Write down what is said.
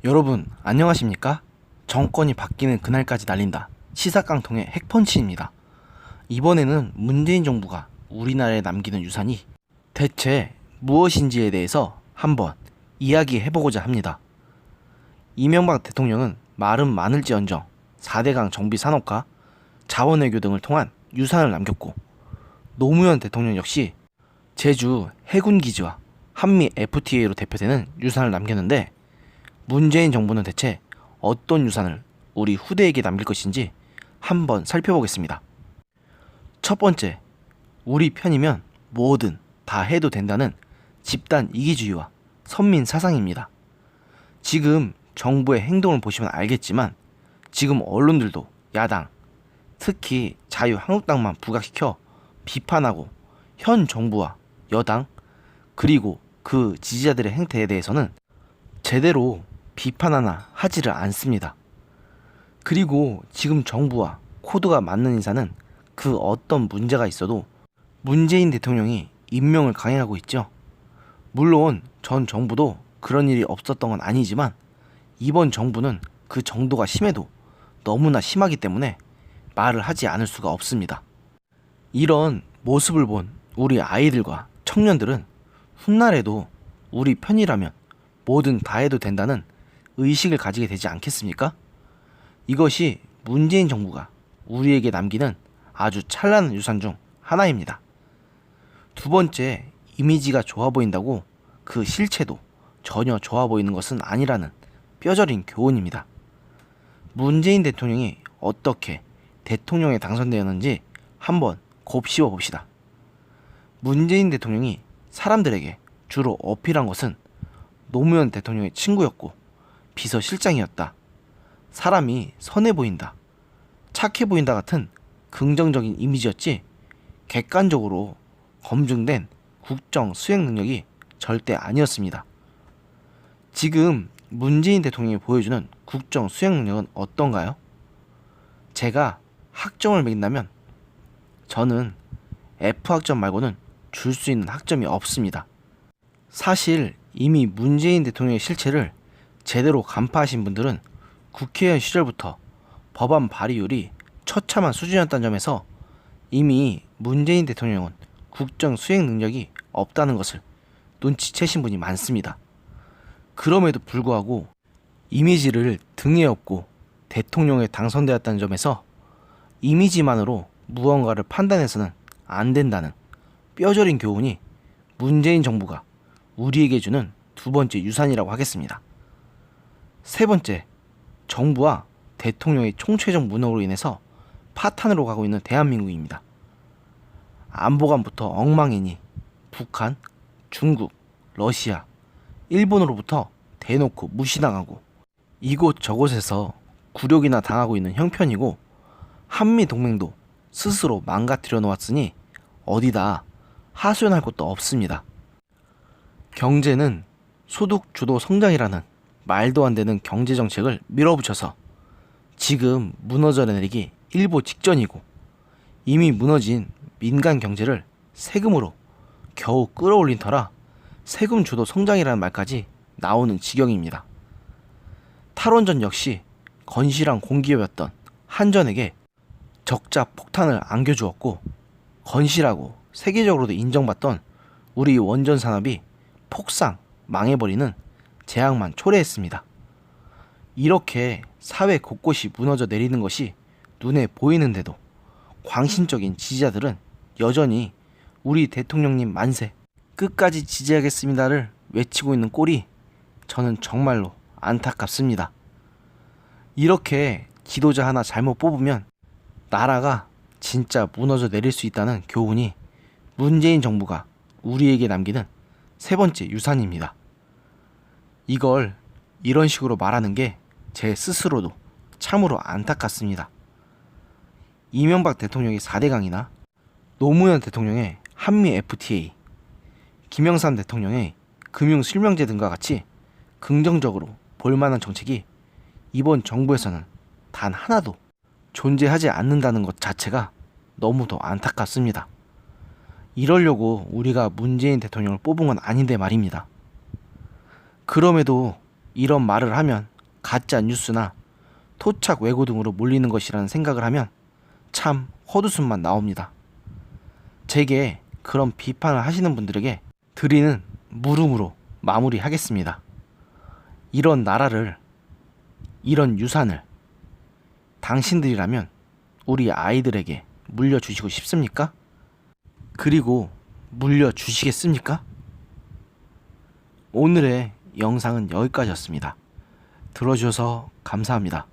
여러분 안녕하십니까? 정권이 바뀌는 그날까지 날린다 시사깡통의 핵펀치입니다. 이번에는 문재인 정부가 우리나라에 남기는 유산이 대체 무엇인지에 대해서 한번 이야기해보고자 합니다. 이명박 대통령은 말은 많을지언정 4대강 정비 산업과 자원외교 등을 통한 유산을 남겼고, 노무현 대통령 역시 제주 해군기지와 한미 FTA로 대표되는 유산을 남겼는데, 문재인 정부는 대체 어떤 유산을 우리 후대에게 남길 것인지 한번 살펴보겠습니다. 첫 번째, 우리 편이면 뭐든 다 해도 된다는 집단 이기주의와 선민 사상입니다. 지금 정부의 행동을 보시면 알겠지만, 지금 언론들도 야당, 특히 자유한국당만 부각시켜 비판하고 현 정부와 여당, 그리고 그 지지자들의 행태에 대해서는 제대로 비판 하나 하지를 않습니다. 그리고 지금 정부와 코드가 맞는 인사는 그 어떤 문제가 있어도 문재인 대통령이 임명을 강행하고 있죠. 물론 전 정부도 그런 일이 없었던 건 아니지만, 이번 정부는 그 정도가 심해도 너무나 심하기 때문에 말을 하지 않을 수가 없습니다. 이런 모습을 본 우리 아이들과 청년들은 훗날에도 우리 편이라면 뭐든 다 해도 된다는 의식을 가지게 되지 않겠습니까? 이것이 문재인 정부가 우리에게 남기는 아주 찬란한 유산 중 하나입니다. 두 번째, 이미지가 좋아 보인다고 그 실체도 전혀 좋아 보이는 것은 아니라는 뼈저린 교훈입니다. 문재인 대통령이 어떻게 대통령에 당선되었는지 한번 곱씹어 봅시다. 문재인 대통령이 사람들에게 주로 어필한 것은 노무현 대통령의 친구였고 비서실장이었다, 사람이 선해 보인다, 착해 보인다 같은 긍정적인 이미지였지, 객관적으로 검증된 국정 수행 능력이 절대 아니었습니다. 지금 문재인 대통령이 보여주는 국정 수행 능력은 어떤가요? 제가 학점을 매긴다면 저는 F학점 말고는 줄 수 있는 학점이 없습니다. 사실 이미 문재인 대통령의 실체를 제대로 간파하신 분들은 국회의원 시절부터 법안 발의율이 처참한 수준이었다는 점에서 이미 문재인 대통령은 국정 수행 능력이 없다는 것을 눈치채신 분이 많습니다. 그럼에도 불구하고 이미지를 등에 업고 대통령에 당선되었다는 점에서 이미지만으로 무언가를 판단해서는 안 된다는 뼈저린 교훈이 문재인 정부가 우리에게 주는 두 번째 유산이라고 하겠습니다. 세 번째, 정부와 대통령의 총체적 무능으로 인해서 파탄으로 가고 있는 대한민국입니다. 안보관부터 엉망이니 북한, 중국, 러시아, 일본으로부터 대놓고 무시당하고 이곳 저곳에서 굴욕이나 당하고 있는 형편이고, 한미동맹도 스스로 망가뜨려 놓았으니 어디다 하소연할 것도 없습니다. 경제는 소득 주도 성장이라는 말도 안 되는 경제정책을 밀어붙여서 지금 무너져 내리기 일보 직전이고, 이미 무너진 민간 경제를 세금으로 겨우 끌어올린 터라 세금 주도 성장이라는 말까지 나오는 지경입니다. 탈원전 역시 건실한 공기업이었던 한전에게 적자 폭탄을 안겨주었고, 건실하고 세계적으로도 인정받던 우리 원전 산업이 폭삭 망해버리는 재앙만 초래했습니다. 이렇게 사회 곳곳이 무너져 내리는 것이 눈에 보이는데도 광신적인 지지자들은 여전히 우리 대통령님 만세, 끝까지 지지하겠습니다를 외치고 있는 꼴이 저는 정말로 안타깝습니다. 이렇게 지도자 하나 잘못 뽑으면 나라가 진짜 무너져 내릴 수 있다는 교훈이 문재인 정부가 우리에게 남기는 세 번째 유산입니다. 이걸 이런 식으로 말하는 게 제 스스로도 참으로 안타깝습니다. 이명박 대통령의 4대강이나 노무현 대통령의 한미 FTA, 김영삼 대통령의 금융실명제 등과 같이 긍정적으로 볼만한 정책이 이번 정부에서는 단 하나도 존재하지 않는다는 것 자체가 너무도 안타깝습니다. 이러려고 우리가 문재인 대통령을 뽑은 건 아닌데 말입니다. 그럼에도 이런 말을 하면 가짜 뉴스나 토착 왜고 등으로 몰리는 것이라는 생각을 하면 참 헛웃음만 나옵니다. 제게 그런 비판을 하시는 분들에게 드리는 물음으로 마무리하겠습니다. 이런 나라를, 이런 유산을 당신들이라면 우리 아이들에게 물려주시고 싶습니까? 그리고 물려주시겠습니까? 오늘의 영상은 여기까지였습니다. 들어주셔서 감사합니다.